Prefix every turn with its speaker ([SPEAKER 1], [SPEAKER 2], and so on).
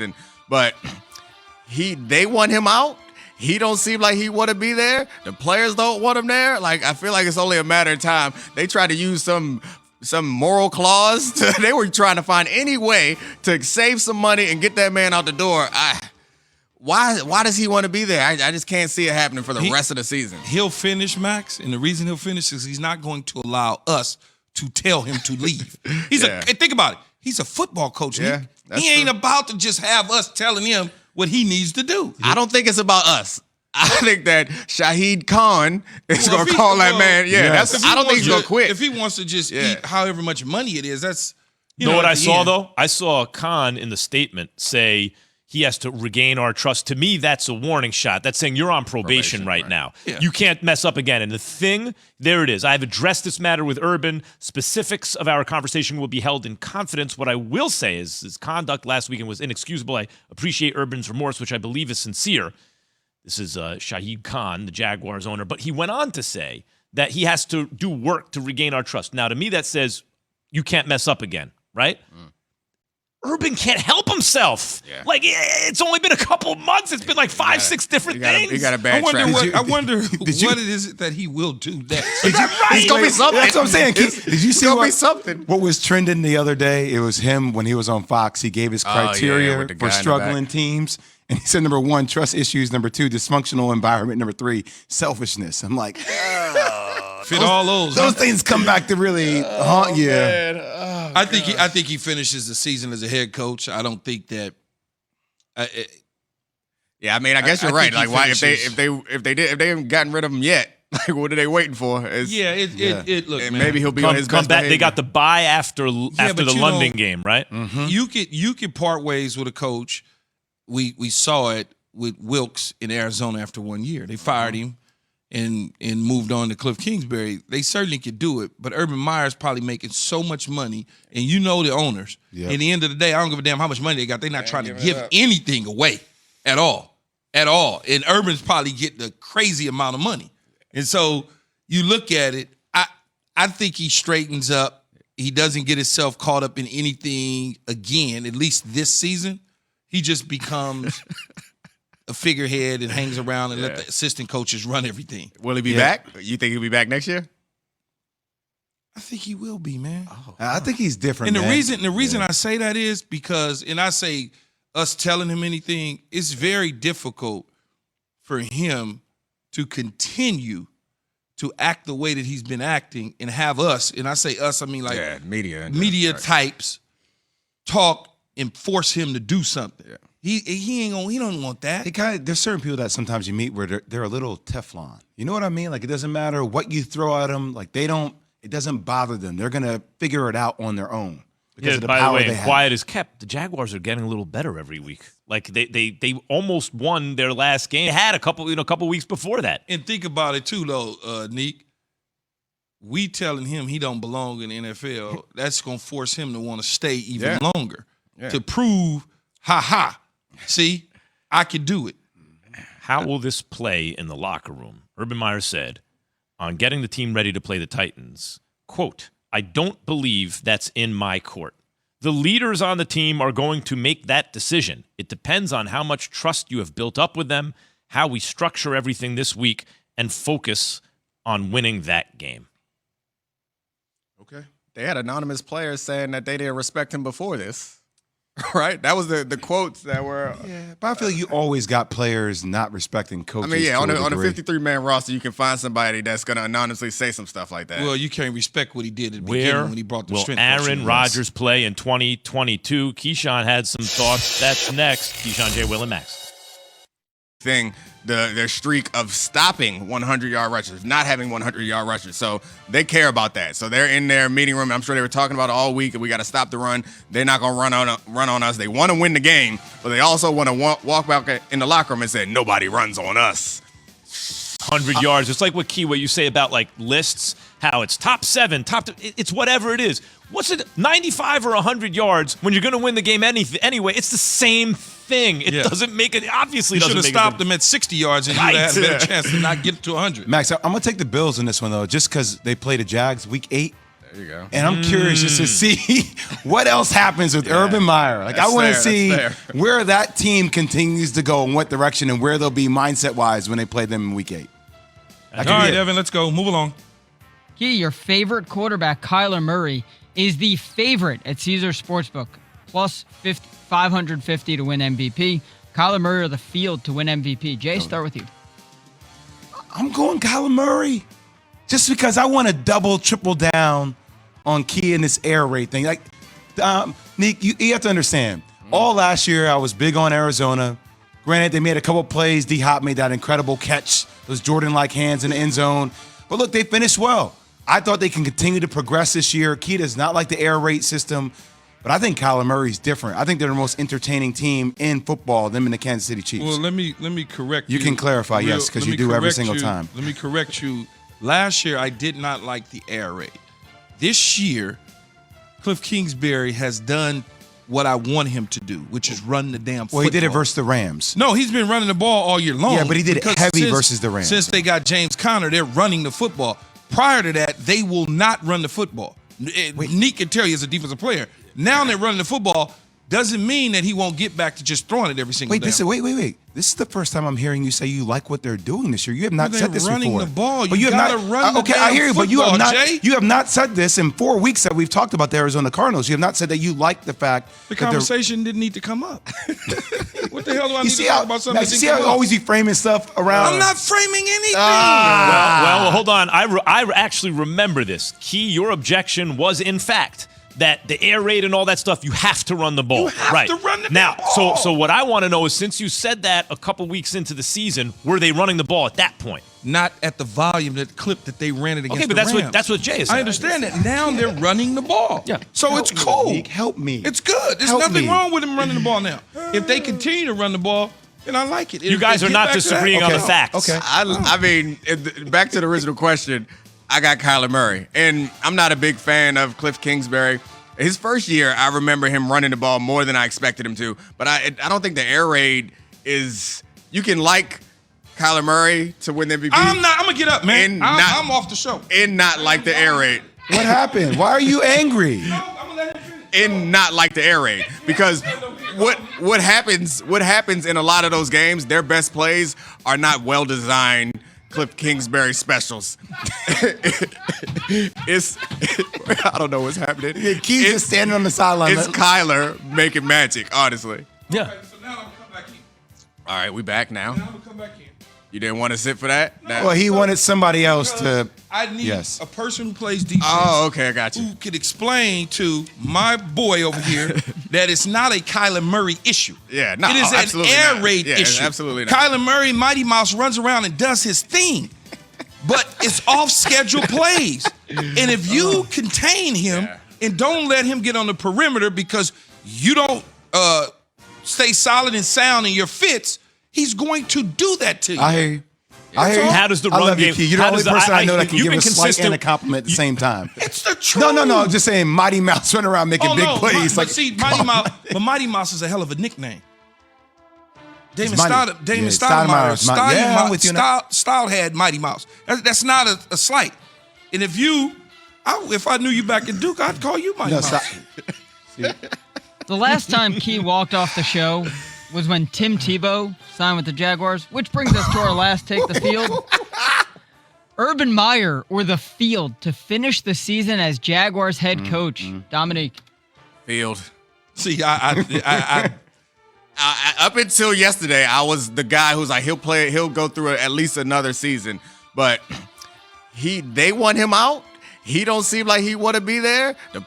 [SPEAKER 1] season, but they want him out. He don't seem like he want to be there. The players don't want him there. Like, I feel like it's only a matter of time. They try to use some moral clause. They were trying to find any way to save some money and get that man out the door. Why does he want to be there? I just can't see it happening for the rest of the season.
[SPEAKER 2] He'll finish, Max, and the reason he'll finish is he's not going to allow us to tell him to leave. Think about it. He's a football coach.
[SPEAKER 1] Yeah,
[SPEAKER 2] he ain't about to just have us telling him what he needs to do.
[SPEAKER 1] I don't think it's about us. I think that Shad Khan is going to call that man. Yeah, I don't think he's going to quit.
[SPEAKER 2] If he wants to just eat however much money it is, that's
[SPEAKER 3] you know what I saw though? I saw Khan in the statement say he has to regain our trust. To me, that's a warning shot. That's saying you're on probation right now. Yeah. You can't mess up again. And the thing, there it is. I've addressed this matter with Urban. Specifics of our conversation will be held in confidence. What I will say is his conduct last weekend was inexcusable. I appreciate Urban's remorse, which I believe is sincere. This is Shad Khan, the Jaguars owner. But he went on to say that he has to do work to regain our trust. Now, to me, that says you can't mess up again, right? Urban can't help himself. Yeah. Like, it's only been a couple months. It's been like 5-6 different things.
[SPEAKER 1] He got a bad track.
[SPEAKER 2] I wonder what it is that he will do next.
[SPEAKER 1] It's going to be something.
[SPEAKER 4] That's what I'm saying. Did you see
[SPEAKER 1] something?
[SPEAKER 4] What was trending the other day? It was him when he was on Fox. He gave his criteria for struggling teams. And he said, number 1, trust issues. Number 2, dysfunctional environment. Number 3, selfishness. I'm like,
[SPEAKER 2] fit all those.
[SPEAKER 4] Those things come back to really haunt you.
[SPEAKER 2] I think he finishes the season as a head coach. I don't think that.
[SPEAKER 1] Yeah, I mean, I guess you're right. Like, why if they haven't gotten rid of him yet? Like, what are they waiting for?
[SPEAKER 2] Look, man.
[SPEAKER 1] Maybe he'll be on his best
[SPEAKER 3] back.
[SPEAKER 1] behavior.
[SPEAKER 3] They got the bye after the London game, right?
[SPEAKER 2] Mm-hmm. You could part ways with a coach. We saw it with Wilkes in Arizona after 1 year. They fired him and moved on to Cliff Kingsbury. They certainly could do it, but Urban Meyer's probably making so much money, and you know the owners. Yep. At the end of the day, I don't give a damn how much money they got. They're not trying to give anything away at all. And Urban's probably getting a crazy amount of money. And so you look at it, I think he straightens up. He doesn't get himself caught up in anything again, at least this season. He just becomes a figurehead and hangs around and let the assistant coaches run everything.
[SPEAKER 1] Will he be back? You think he'll be back next year?
[SPEAKER 2] I think he will be, man.
[SPEAKER 4] I think he's different.
[SPEAKER 2] And the reason I say that is because, and I say us telling him anything, it's very difficult for him to continue to act the way that he's been acting and have us, and I say us, I mean like media types talk and force him to do something. Yeah. He don't want that.
[SPEAKER 4] There's certain people that sometimes you meet where they're a little Teflon. You know what I mean? Like, it doesn't matter what you throw at them. Like, it doesn't bother them. They're gonna figure it out on their own.
[SPEAKER 3] Yeah, by the way, quiet is kept. The Jaguars are getting a little better every week. Like they almost won their last game. They had a couple weeks before that.
[SPEAKER 2] And think about it too, though, Neek. We telling him he don't belong in the NFL. That's gonna force him to want to stay even longer to prove, see, I can do it.
[SPEAKER 3] How will this play in the locker room? Urban Meyer said on getting the team ready to play the Titans, quote, I don't believe that's in my court. The leaders on the team are going to make that decision. It depends on how much trust you have built up with them, how we structure everything this week, and focus on winning that game.
[SPEAKER 1] Okay. They had anonymous players saying that they didn't respect him before this. Right? That was the quotes that were.
[SPEAKER 4] Yeah, but I feel like you always got players not respecting coaches.
[SPEAKER 1] I mean, on a 53-man roster, you can find somebody that's going to anonymously say some stuff like that.
[SPEAKER 2] Well, you can't respect what he did at the beginning when he brought the strength.
[SPEAKER 3] Will Aaron Rodgers play in 2022? Keyshawn had some thoughts. That's next. Keyshawn, J. Will, and Max.
[SPEAKER 1] Their streak of stopping 100-yard rushers, not having 100-yard rushers. So they care about that. So they're in their meeting room. I'm sure they were talking about it all week, and we got to stop the run. They're not going to run on us. They want to win the game, but they also want to walk back in the locker room and say, nobody runs on us.
[SPEAKER 3] 100 yards. It's like what you say about like lists, how it's top 7, it's whatever it is. What's it, 95 or 100 yards when you're going to win the game anyway? It's the same thing. It doesn't make it, obviously
[SPEAKER 2] you
[SPEAKER 3] doesn't make it.
[SPEAKER 2] You should have stopped them at 60 yards and you would have had a better chance to not get to 100.
[SPEAKER 4] Max, I'm going to take the Bills in this one, though, just because they play the Jags week 8.
[SPEAKER 1] There you go.
[SPEAKER 4] And I'm curious just to see what else happens with Urban Meyer. Like, I want to see where that team continues to go and what direction and where they'll be mindset-wise when they play them in Week 8.
[SPEAKER 2] All right, Evan, let's go. Move along.
[SPEAKER 5] Key, your favorite quarterback, Kyler Murray, is the favorite at Caesars Sportsbook, plus 550 to win MVP. Kyler Murray or the field to win MVP. Jay, start with you.
[SPEAKER 4] I'm going Kyler Murray just because I want to double, triple down on Key in this air raid thing. Like, Nick, you have to understand, all last year I was big on Arizona. Granted, they made a couple plays. D-Hop made that incredible catch, those Jordan-like hands in the end zone. But look, they finished well. I thought they can continue to progress this year. Key does not like the air raid system. But I think Kyler Murray's different. I think they're the most entertaining team in football, them and the Kansas City Chiefs.
[SPEAKER 2] Well, let me correct you.
[SPEAKER 4] You can clarify, yes, because you do every single time.
[SPEAKER 2] Let me correct you. Last year, I did not like the air raid. This year, Cliff Kingsbury has done what I want him to do, which is run the damn football.
[SPEAKER 4] Well, he did it versus the Rams.
[SPEAKER 2] No, he's been running the ball all year long.
[SPEAKER 4] Yeah, but he did it heavy versus the Rams.
[SPEAKER 2] Since they got James Conner, they're running the football. Prior to that, they will not run the football. Neek can tell you as a defensive player. Now they're running the football. Doesn't mean that he won't get back to just throwing it every single day.
[SPEAKER 4] Wait. This is the first time I'm hearing you say you like what they're doing this year. You have not said this before.
[SPEAKER 2] Running the ball.
[SPEAKER 4] But
[SPEAKER 2] You got to run the
[SPEAKER 4] okay,
[SPEAKER 2] damn
[SPEAKER 4] I hear you, but you have not.
[SPEAKER 2] Jay.
[SPEAKER 4] You have not said this in 4 weeks that we've talked about the Arizona Cardinals. You have not said that you like the fact
[SPEAKER 2] the conversation didn't need to come up. What the hell do I need to talk about something?
[SPEAKER 4] You see how I always be framing stuff around?
[SPEAKER 2] I'm not framing anything.
[SPEAKER 3] Well, hold on. I actually remember this. Key, your objection was, in fact, that the air raid and all that stuff, you have to run the ball.
[SPEAKER 2] You have to run the
[SPEAKER 3] ball. So what I want to know is, since you said that a couple weeks into the season, were they running the ball at that point?
[SPEAKER 2] Not at the volume, that clip that they ran it against the
[SPEAKER 3] Rams.
[SPEAKER 2] Rams.
[SPEAKER 3] That's what Jay is saying.
[SPEAKER 2] I understand that. Now they're running the ball.
[SPEAKER 3] Yeah.
[SPEAKER 2] So it's cool.
[SPEAKER 4] Nick, help me.
[SPEAKER 2] It's good. There's nothing wrong with them running the ball now. If they continue to run the ball, then I like it.
[SPEAKER 3] You guys are not disagreeing on the facts.
[SPEAKER 1] Okay. I mean, back to the original question, I got Kyler Murray. And I'm not a big fan of Cliff Kingsbury. His first year, I remember him running the ball more than I expected him to. But I don't think the air raid is – you can like Kyler Murray to win the MVP.
[SPEAKER 2] I'm going to get up, man. I'm off the show.
[SPEAKER 1] And not like the air raid.
[SPEAKER 4] What happened? Why are you angry?
[SPEAKER 2] No, I'm going to let him finish.
[SPEAKER 1] And not like the air raid. Because what happens in a lot of those games, their best plays are not well-designed Cliff Kingsbury specials. I don't know what's happening.
[SPEAKER 4] Key's just standing on the sideline.
[SPEAKER 1] It's Kyler making magic, honestly.
[SPEAKER 3] Yeah.
[SPEAKER 2] Okay, so now I'm going to come back in.
[SPEAKER 1] All right, we back now.
[SPEAKER 2] Now I'm going to come back in.
[SPEAKER 1] You didn't want to sit for that?
[SPEAKER 4] Well, he wanted somebody else to.
[SPEAKER 2] I need
[SPEAKER 4] Yes.
[SPEAKER 2] a person who plays defense.
[SPEAKER 1] Oh, okay, I got you.
[SPEAKER 2] Who could explain to my boy over here that it's not a Kyler Murray issue.
[SPEAKER 1] Yeah, no,
[SPEAKER 2] it is an
[SPEAKER 1] absolutely
[SPEAKER 2] air
[SPEAKER 1] not.
[SPEAKER 2] raid
[SPEAKER 1] Yeah,
[SPEAKER 2] issue.
[SPEAKER 1] absolutely not.
[SPEAKER 2] Kyler Murray, Mighty Mouse, runs around and does his thing, but it's off-schedule plays. And if you contain him and don't let him get on the perimeter because you don't stay solid and sound in your fits, he's going to do that to you.
[SPEAKER 4] I hear you. I hear you.
[SPEAKER 3] How does the
[SPEAKER 4] I
[SPEAKER 3] run
[SPEAKER 4] love
[SPEAKER 3] game?
[SPEAKER 4] you, Key. You're the only person I know that can
[SPEAKER 3] you've
[SPEAKER 4] give
[SPEAKER 3] been
[SPEAKER 4] a slight
[SPEAKER 3] consistent-
[SPEAKER 4] and a compliment at the same time.
[SPEAKER 2] It's the truth.
[SPEAKER 4] No. I'm just saying Mighty Mouse running around making big plays.
[SPEAKER 2] But see, Mighty Mouse is a hell of a nickname. Damon
[SPEAKER 4] Mighty.
[SPEAKER 2] Style had Mighty Mouse. That's not a slight. And if I knew you back in Duke, I'd call you Mighty Mouse.
[SPEAKER 5] The last time Key walked off the show was when Tim Tebow signed with the Jaguars, which brings us to our last take the field. Urban Meyer or the field to finish the season as Jaguars head coach. Dominique.
[SPEAKER 1] Field.
[SPEAKER 2] See, I
[SPEAKER 1] Up until yesterday, I was the guy who's like, he'll go through at least another season. But they want him out. He don't seem like he want to be there. The